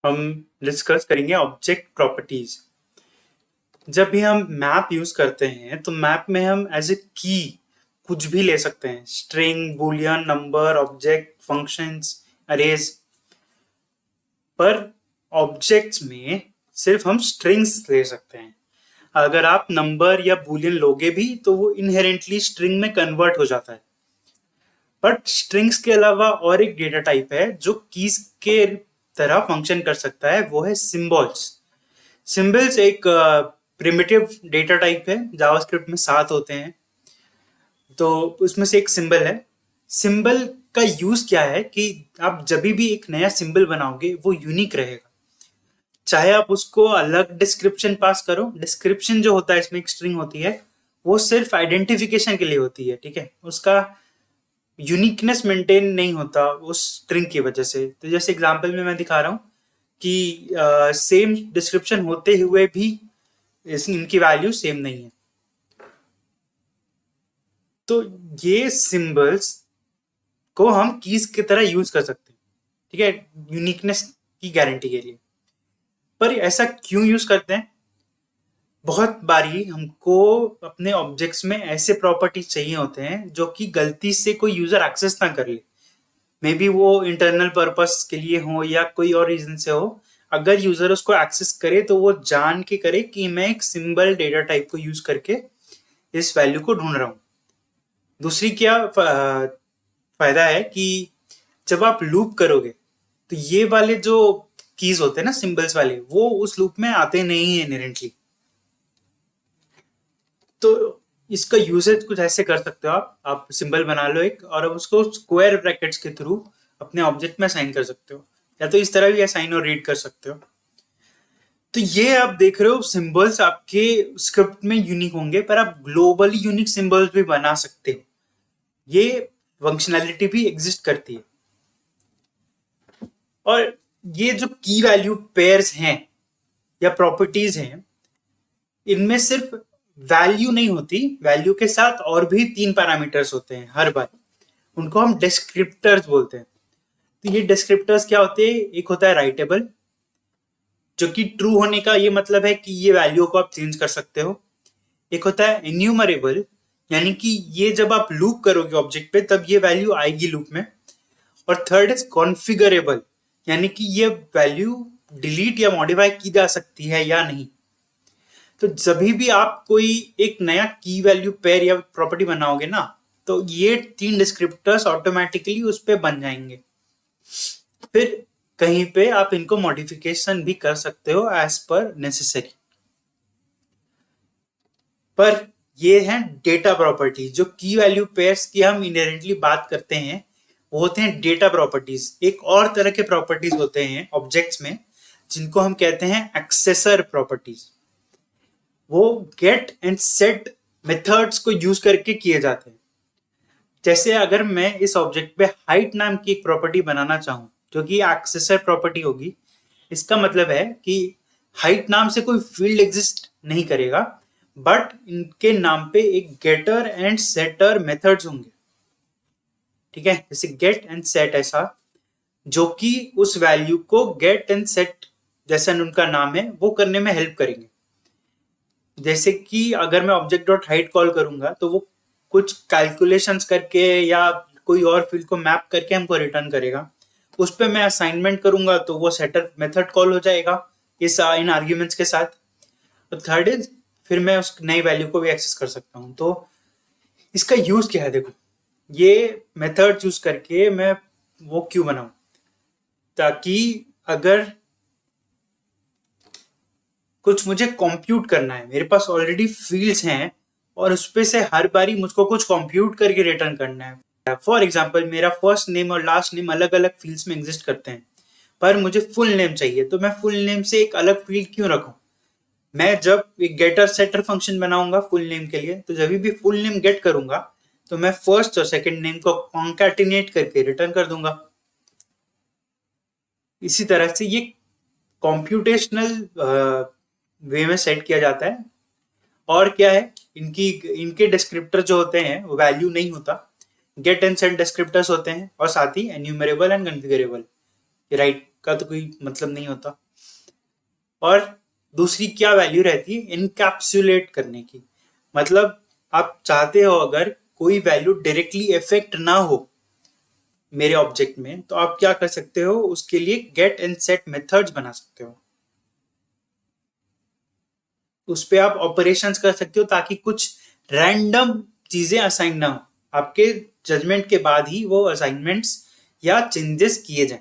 हम डिस्कस करेंगे object properties. जब भी हम मैप यूज करते हैं तो मैप में हम एज ए की कुछ भी ले सकते हैं, string, Boolean, number, object, functions, arrays. पर ऑब्जेक्ट्स में सिर्फ हम स्ट्रिंग्स ले सकते हैं। अगर आप नंबर या बूलियन लोगे भी तो वो इनहेरेंटली स्ट्रिंग में कन्वर्ट हो जाता है। बट स्ट्रिंग्स के अलावा और एक डेटा टाइप है जो कीज के तरह फंक्शन कर सकता है, वो है सिंबल्स। सिंबल्स एक प्रिमिटिव डेटा टाइप है, जावास्क्रिप्ट में 7 होते हैं, तो उसमें से एक सिंबल है। सिंबल का यूज क्या है कि आप जब भी एक नया सिंबल बनाओगे वो यूनिक रहेगा। चाहे आप उसको अलग डिस्क्रिप्शन पास करो, डिस्क्रिप्शन जो होता है इसमें एक स्ट्रिंग होती है, वो सिर्फ आइडेंटिफिकेशन के लिए होती है, ठीक है। उसका यूनिकनेस मेंटेन नहीं होता उस स्ट्रिंग की वजह से। तो जैसे एग्जांपल में मैं दिखा रहा हूँ कि सेम डिस्क्रिप्शन होते हुए भी इनकी वैल्यू सेम नहीं है। तो ये सिंबल्स को हम कीज की तरह यूज कर सकते हैं, ठीक है, यूनिकनेस की गारंटी के लिए। पर ऐसा क्यों यूज करते हैं? बहुत बारी हमको अपने ऑब्जेक्ट्स में ऐसे प्रॉपर्टीज चाहिए होते हैं जो कि गलती से कोई यूजर एक्सेस ना कर ले। मे बी वो इंटरनल पर्पस के लिए हो या कोई और रीजन से हो। अगर यूजर उसको एक्सेस करे तो वो जान के करे कि मैं एक सिंबल डेटा टाइप को यूज करके इस वैल्यू को ढूंढ रहा हूँ। दूसरी क्या फायदा है कि जब आप लूप करोगे तो ये वाले जो कीज होते हैं ना, सिंबल्स वाले, वो उस लूप में आते नहीं है इनहेरेंटली। तो इसका यूजेज कुछ ऐसे कर सकते हो, आप सिंबल बना लो एक, और अब उसको स्क्वायर ब्रैकेट्स के थ्रू अपने ऑब्जेक्ट में असाइन कर सकते हो, या तो इस तरह भी असाइन और रीड कर सकते हो। तो ये आप देख रहे हो, सिंबल्स आपके स्क्रिप्ट में यूनिक होंगे, पर आप ग्लोबली यूनिक सिंबल्स भी बना सकते हो। ये फंक्शनैलिटी भी एग्जिस्ट करती है। और ये जो की वैल्यू पेयर्स हैं या प्रॉपर्टीज हैं, इनमें सिर्फ वैल्यू नहीं होती, वैल्यू के साथ और भी 3 पैरामीटर्स होते हैं हर बार। उनको हम डिस्क्रिप्टर्स बोलते हैं। तो ये डिस्क्रिप्टर्स क्या होते हैं? एक होता है राइटेबल, जो कि ट्रू होने का ये मतलब है कि ये वैल्यू को आप चेंज कर सकते हो। एक होता है एन्यूमरेबल, यानी कि ये जब आप लूप करोगे ऑब्जेक्ट पे तब ये वैल्यू आएगी लूप में। और थर्ड इज कॉन्फ़िगरेबल, यानी कि ये वैल्यू डिलीट या मॉडिफाई की जा सकती है या नहीं। तो जब भी आप कोई एक नया की वैल्यू पेयर या प्रॉपर्टी बनाओगे ना, तो ये 3 डिस्क्रिप्टर्स ऑटोमेटिकली उस पर बन जाएंगे। फिर कहीं पे आप इनको मॉडिफिकेशन भी कर सकते हो एज पर नेसेसरी। पर ये हैं डेटा प्रॉपर्टीज। जो की वैल्यू पेयर्स की हम इनहेरेंटली बात करते हैं वो होते हैं डेटा प्रॉपर्टीज। एक और तरह के प्रॉपर्टीज होते हैं ऑब्जेक्ट्स में जिनको हम कहते हैं एक्सेसर प्रॉपर्टीज। वो गेट एंड सेट मेथड्स को यूज करके किए जाते हैं। जैसे अगर मैं इस ऑब्जेक्ट पे हाइट नाम की एक प्रॉपर्टी बनाना चाहूँ जो कि एक्सेसर प्रॉपर्टी होगी, इसका मतलब है कि हाइट नाम से कोई फील्ड एग्जिस्ट नहीं करेगा, बट इनके नाम पे एक गेटर एंड सेटर मेथड्स होंगे, ठीक है। जैसे गेट एंड सेट, ऐसा जो कि उस वैल्यू को गेट एंड सेट, जैसा उनका नाम है, वो करने में हेल्प करेंगे। जैसे कि अगर मैं ऑब्जेक्ट डॉट हाइट कॉल करूंगा तो वो कुछ कैलकुलेशंस करके या कोई और फील्ड को मैप करके हमको रिटर्न करेगा। उस पर मैं असाइनमेंट करूंगा तो वो सेटर मेथड कॉल हो जाएगा इस इन आर्ग्यूमेंट्स के साथ। और थर्ड इज, फिर मैं उस नई वैल्यू को भी एक्सेस कर सकता हूँ। तो इसका यूज क्या है? देखो, ये मेथड यूज करके मैं वो क्यों बनाऊं, ताकि अगर कुछ मुझे कंप्यूट करना है, मेरे पास ऑलरेडी फील्ड्स हैं और उस पे से हर बारी मुझको कुछ कंप्यूट करके रिटर्न करना है। फॉर एग्जांपल, मेरा फर्स्ट नेम और लास्ट नेम अलग अलग फील्ड्स में एग्जिस्ट करते हैं, पर मुझे फुल नेम चाहिए, तो मैं फुल नेम से एक अलग फील्ड क्यों रखूं? मैं जब एक गेटर सेटर फंक्शन बनाऊंगा फुल नेम के लिए, तो जब भी फुल नेम गेट करूंगा तो मैं फर्स्ट और सेकंड नेम को कॉन्कैटिनेट करके रिटर्न कर दूंगा। इसी तरह से ये कॉम्प्यूटेशनल वे में सेट किया जाता है। और क्या है, इनके डिस्क्रिप्टर जो होते हैं वो वैल्यू नहीं होता, गेट एंड सेट डिस्क्रिप्टर्स होते हैं, और साथ ही एन्यूमरेबल एंड कॉन्फ़िगरेबल, राइट का तो कोई मतलब नहीं होता। और दूसरी क्या वैल्यू रहती है, इनकैप्सुलेट करने की। मतलब आप चाहते हो अगर कोई वैल्यू डायरेक्टली इफेक्ट ना हो मेरे ऑब्जेक्ट में, तो आप क्या कर सकते हो, उसके लिए गेट एंड सेट मेथड्स बना सकते हो। उस पे आप ऑपरेशंस कर सकते हो ताकि कुछ रैंडम चीजें असाइन ना हो, आपके जजमेंट के बाद ही वो असाइनमेंट्स या चेंजेस किए जाएं।